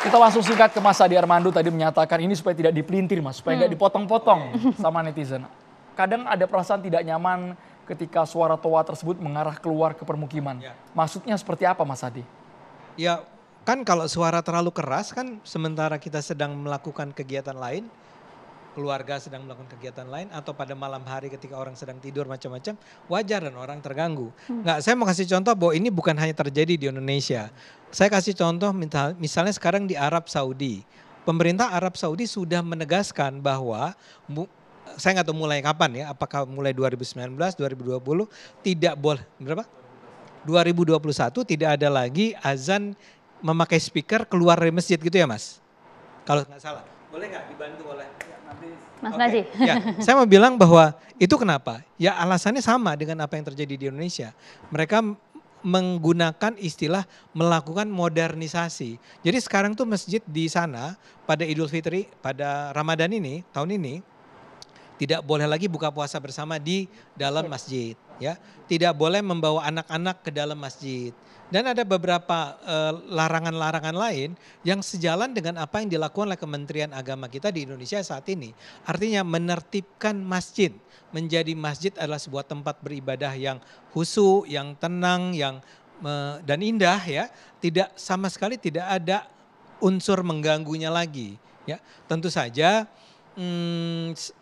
Kita langsung singkat ke Mas Adi Armando tadi menyatakan ini supaya tidak dipelintir Mas, supaya nggak dipotong-potong sama netizen. Kadang ada perasaan tidak nyaman ketika suara toa tersebut mengarah keluar ke permukiman. Maksudnya seperti apa Mas Adi? Ya kan kalau suara terlalu keras kan sementara kita sedang melakukan kegiatan lain, keluarga sedang melakukan kegiatan lain atau pada malam hari ketika orang sedang tidur macam-macam, wajar dan orang terganggu. Nggak, saya mau kasih contoh bahwa ini bukan hanya terjadi di Indonesia. Saya kasih contoh misalnya sekarang di Arab Saudi. Pemerintah Arab Saudi sudah menegaskan bahwa saya nggak tahu mulai kapan ya, apakah mulai 2019, 2020 tidak boleh berapa? 2021 tidak ada lagi azan memakai speaker keluar dari masjid gitu ya Mas? Kalau nggak salah. Boleh nggak dibantu oleh Mas Naji? Ya, saya mau bilang bahwa itu kenapa? Ya alasannya sama dengan apa yang terjadi di Indonesia. Mereka menggunakan istilah melakukan modernisasi. Jadi sekarang tuh masjid di sana pada Idul Fitri, pada Ramadan ini, tahun ini, tidak boleh lagi buka puasa bersama di dalam masjid. Ya, tidak boleh membawa anak-anak ke dalam masjid. Dan ada beberapa larangan-larangan lain yang sejalan dengan apa yang dilakukan oleh Kementerian Agama kita di Indonesia saat ini. Artinya menertibkan masjid. Menjadi masjid adalah sebuah tempat beribadah yang khusyuk, yang tenang, dan indah ya. Tidak sama sekali tidak ada unsur mengganggunya lagi. Ya, tentu saja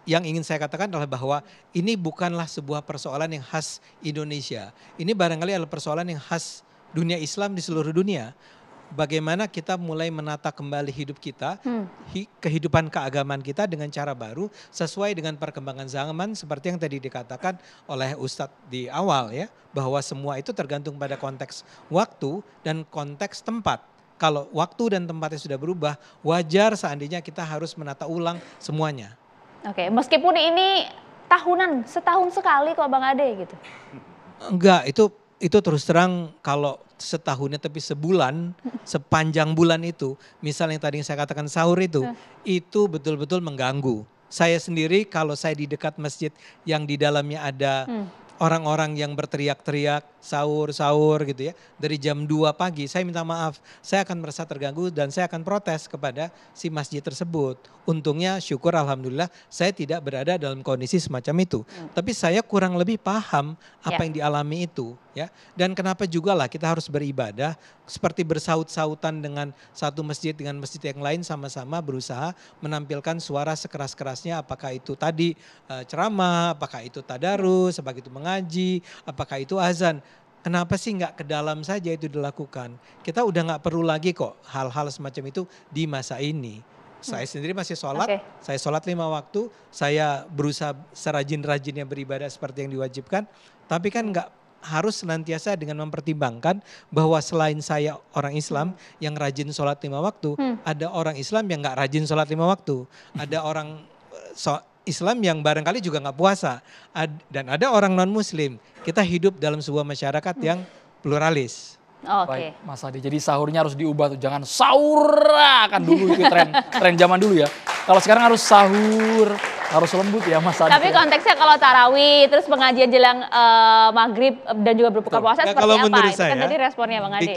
yang ingin saya katakan adalah bahwa ini bukanlah sebuah persoalan yang khas Indonesia. Ini barangkali adalah persoalan yang khas dunia Islam di seluruh dunia. Bagaimana kita mulai menata kembali hidup kita, kehidupan keagamaan kita dengan cara baru sesuai dengan perkembangan zaman seperti yang tadi dikatakan oleh Ustadz di awal ya, bahwa semua itu tergantung pada konteks waktu dan konteks tempat. Kalau waktu dan tempatnya sudah berubah, wajar seandainya kita harus menata ulang semuanya. Oke, meskipun ini tahunan, setahun sekali kok Bang Ade gitu. Enggak, itu terus terang kalau setahunnya tapi sebulan, sepanjang bulan itu, misalnya yang tadi saya katakan sahur itu betul-betul mengganggu. Saya sendiri kalau saya di dekat masjid yang di dalamnya ada orang-orang yang berteriak-teriak sahur gitu ya. Dari jam 2 pagi saya minta maaf, saya akan merasa terganggu dan saya akan protes kepada si masjid tersebut. Untungnya syukur alhamdulillah saya tidak berada dalam kondisi semacam itu. Tapi saya kurang lebih paham apa yang dialami itu ya. Dan kenapa juga lah kita harus beribadah seperti bersaut-sautan dengan satu masjid dengan masjid yang lain sama-sama berusaha menampilkan suara sekeras-kerasnya, apakah itu tadi ceramah, apakah itu tadarus, apakah itu mengaji, apakah itu azan. Kenapa sih nggak ke dalam saja itu dilakukan? Kita udah nggak perlu lagi kok hal-hal semacam itu di masa ini. Saya sendiri masih sholat, saya sholat 5 waktu, saya berusaha serajin-rajinnya beribadah seperti yang diwajibkan. Tapi kan nggak harus senantiasa dengan mempertimbangkan bahwa selain saya orang Islam yang rajin sholat 5 waktu, ada orang Islam yang nggak rajin sholat 5 waktu. Ada orang Islam yang barangkali juga nggak puasa dan ada orang non Muslim. Kita hidup dalam sebuah masyarakat yang pluralis. Baik, Mas Adi. Jadi sahurnya harus diubah tuh, jangan sahur kan dulu itu tren zaman dulu ya. Kalau sekarang harus sahur, harus lembut ya Mas Adi. Tapi konteksnya kalau tarawih, terus pengajian jelang maghrib dan juga berbuka puasa seperti kalau apa? menurut Itu saya, kan tadi responnya Bang Ade.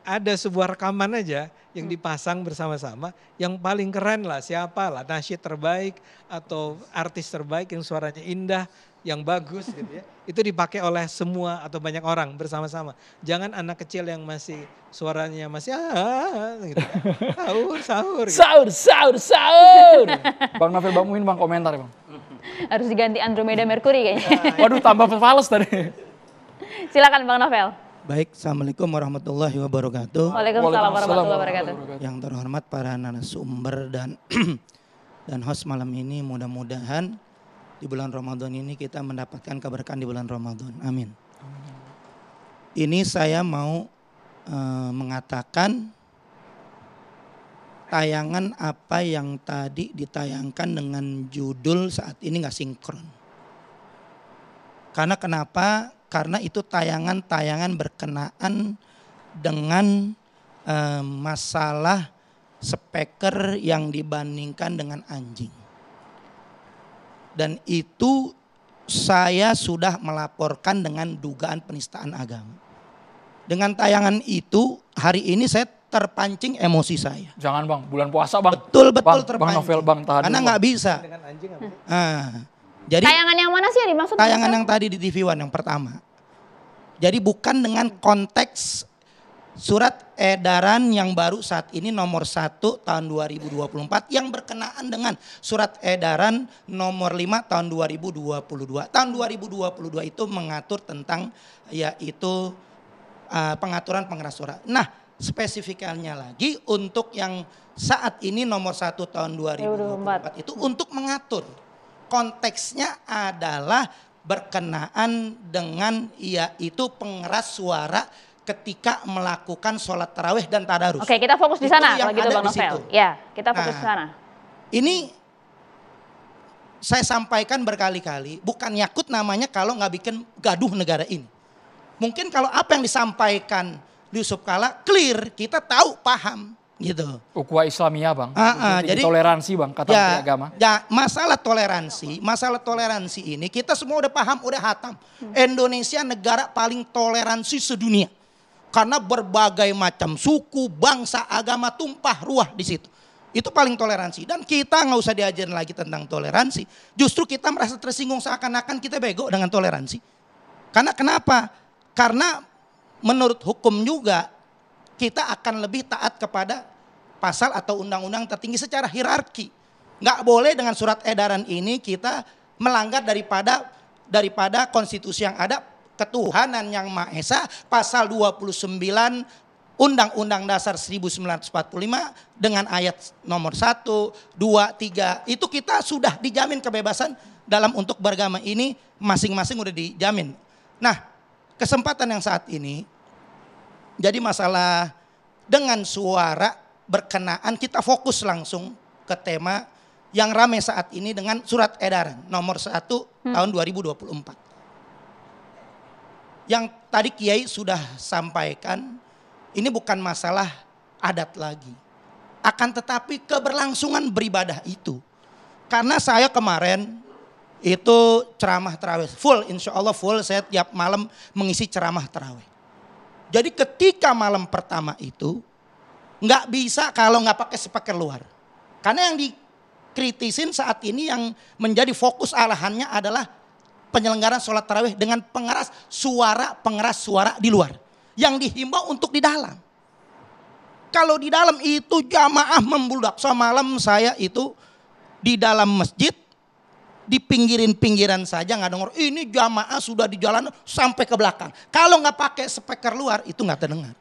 Ada sebuah rekaman aja yang dipasang bersama-sama, yang paling keren lah siapa lah nasyid terbaik atau artis terbaik yang suaranya indah, yang bagus gitu ya. Itu dipakai oleh semua atau banyak orang bersama-sama. Jangan anak kecil yang masih suaranya masih gitu. Sahur. Gitu. Sahur. Bang Novel, Bang Muin, Bang komentar Bang. Harus diganti Andromeda Mercury kayaknya. Waduh, tambah fals tadi. Silakan Bang Novel. Baik, Assalamualaikum warahmatullahi wabarakatuh. Waalaikumsalam warahmatullahi wabarakatuh. Yang terhormat para narasumber dan host malam ini, mudah-mudahan di bulan Ramadan ini kita mendapatkan keberkahan di bulan Ramadan. Amin. Ini saya mau mengatakan tayangan apa yang tadi ditayangkan dengan judul saat ini nggak sinkron. Karena kenapa? Karena itu tayangan-tayangan berkenaan dengan masalah speaker yang dibandingkan dengan anjing. Dan itu saya sudah melaporkan dengan dugaan penistaan agama. Dengan tayangan itu hari ini saya terpancing emosi saya. Jangan Bang, bulan puasa Bang. Betul Bang, terpancing. Bang Novel, Bang, tahan Karena dulu, nggak bisa. Jadi Tayangan yang mana sih yang dimaksud? tayangan yang tadi di TV One yang pertama. Jadi bukan dengan konteks surat edaran yang baru saat ini nomor 1 tahun 2024 yang berkenaan dengan surat edaran nomor 5 tahun 2022. Tahun 2022 itu mengatur tentang yaitu pengaturan pengeras suara. Nah, spesifikannya lagi untuk yang saat ini nomor 1 tahun 2024 itu untuk mengatur. Konteksnya adalah berkenaan dengan yaitu pengeras suara ketika melakukan sholat tarawih dan tadarus. Oke, kita fokus di sana kalau gitu Bang Novel. Situ. Ya, kita fokus di sana. Ini saya sampaikan berkali-kali, bukan yakut namanya kalau nggak bikin gaduh negara ini. Mungkin kalau apa yang disampaikan Yusuf Kala clear, kita tahu, paham gitu. Ukhuwah Islamiyah Bang. Jadi toleransi Bang, kata Menteri Agama. Ya, masalah toleransi ini kita semua udah paham, udah hatam. Indonesia negara paling toleransi sedunia. Karena berbagai macam suku, bangsa, agama tumpah ruah di situ. Itu paling toleransi. Dan kita nggak usah diajarin lagi tentang toleransi. Justru kita merasa tersinggung seakan-akan kita bego dengan toleransi. Karena kenapa? Karena menurut hukum juga kita akan lebih taat kepada pasal atau undang-undang tertinggi secara hierarki. Nggak boleh dengan surat edaran ini kita melanggar daripada konstitusi yang ada, ketuhanan yang Maha Esa, pasal 29 Undang-Undang Dasar 1945 dengan ayat nomor 1, 2, 3. Itu kita sudah dijamin kebebasan dalam untuk beragama ini masing-masing udah dijamin. Nah, kesempatan yang saat ini jadi masalah dengan suara berkenaan, kita fokus langsung ke tema yang ramai saat ini dengan surat edaran nomor 1 tahun 2024. Yang tadi Kiai sudah sampaikan, ini bukan masalah adat lagi. Akan tetapi keberlangsungan beribadah itu. Karena saya kemarin itu ceramah tarawih full, insya Allah full, saya tiap malam mengisi ceramah tarawih. Jadi ketika malam pertama itu nggak bisa kalau nggak pakai speaker luar. Karena yang dikritisin saat ini yang menjadi fokus arahannya adalah penyelenggaraan sholat tarawih dengan pengeras suara di luar. Yang dihimbau untuk di dalam. Kalau di dalam itu jamaah membludak. Semalam saya itu di dalam masjid, di pinggiran saja nggak dengar. Ini jamaah sudah di jalan sampai ke belakang. Kalau nggak pakai speaker luar itu nggak terdengar.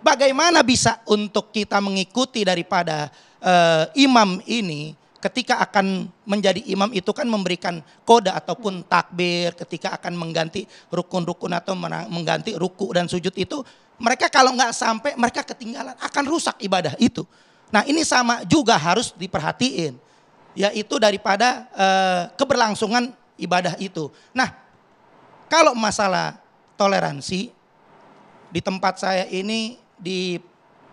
Bagaimana bisa untuk kita mengikuti daripada imam ini ketika akan menjadi imam itu kan memberikan kode ataupun takbir ketika akan mengganti rukun-rukun atau mengganti ruku dan sujud itu. Mereka kalau nggak sampai mereka ketinggalan, akan rusak ibadah itu. Nah ini sama juga harus diperhatiin. Yaitu daripada keberlangsungan ibadah itu. Nah kalau masalah toleransi di tempat saya ini di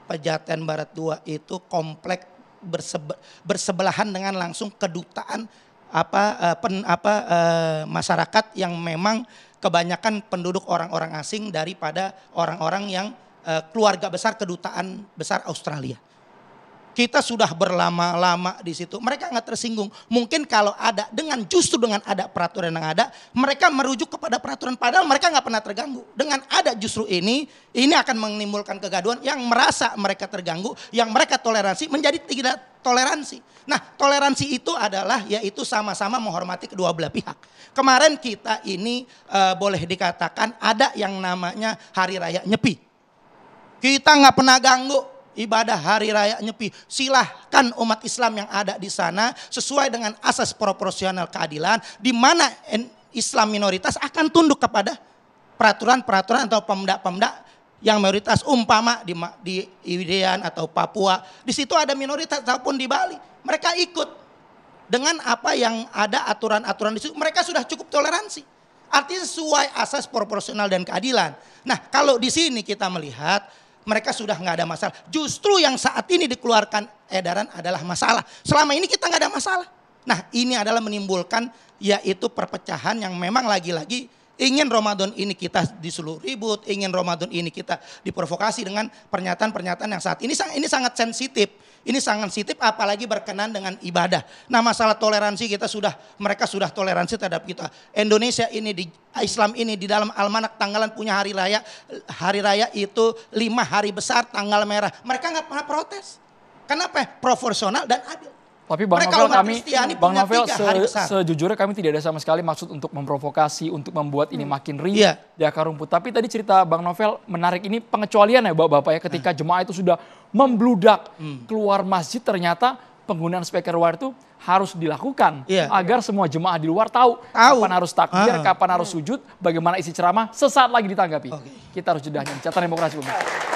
Pejaten Barat 2 itu komplek bersebelahan dengan langsung kedutaan masyarakat yang memang kebanyakan penduduk orang-orang asing daripada orang-orang yang keluarga besar kedutaan besar Australia. Kita sudah berlama-lama di situ. Mereka nggak tersinggung. Mungkin kalau ada justru dengan ada peraturan yang ada, mereka merujuk kepada peraturan padahal mereka nggak pernah terganggu. Dengan ada justru ini akan menimbulkan kegaduhan yang merasa mereka terganggu, yang mereka toleransi menjadi tidak toleransi. Nah, toleransi itu adalah yaitu sama-sama menghormati kedua belah pihak. Kemarin kita ini boleh dikatakan ada yang namanya Hari Raya Nyepi. Kita nggak pernah ganggu ibadah Hari Raya Nyepi. Silahkan umat Islam yang ada di sana sesuai dengan asas proporsional keadilan, di mana Islam minoritas akan tunduk kepada peraturan-peraturan atau pemda-pemda yang mayoritas, umpama di Irian atau Papua. Di situ ada minoritas ataupun di Bali. Mereka ikut dengan apa yang ada aturan-aturan di situ. Mereka sudah cukup toleransi. Artinya sesuai asas proporsional dan keadilan. Nah kalau di sini kita melihat mereka sudah nggak ada masalah. Justru yang saat ini dikeluarkan edaran adalah masalah. Selama ini kita nggak ada masalah. Nah ini adalah menimbulkan yaitu perpecahan yang memang lagi-lagi Ingin Ramadan ini kita disuruh ribut, ingin Ramadan ini kita diprovokasi dengan pernyataan-pernyataan yang saat ini sangat sensitif. Ini sangat sensitif apalagi berkenan dengan ibadah. Nah, masalah toleransi mereka sudah toleransi terhadap kita. Indonesia ini di Islam ini di dalam almanak tanggalan punya hari raya. Hari raya itu 5 hari besar tanggal merah. Mereka nggak pernah protes. Kenapa? Proporsional dan adil. Tapi Bang Mereka Novel, umat Kristiani punya 3 hari besar. sejujurnya kami tidak ada sama sekali maksud untuk memprovokasi, untuk membuat ini makin riuh Iya. di akar rumput. Tapi tadi cerita Bang Novel menarik, ini pengecualian ya Bapak-Bapak ya, ketika jemaah itu sudah membludak keluar masjid, ternyata penggunaan speaker wire itu harus dilakukan Iya. agar semua jemaah di luar tahu kapan harus takbir, kapan harus sujud, bagaimana isi ceramah, sesaat lagi ditanggapi. Kita harus jedahnya. Catatan Demokrasi pemirsa.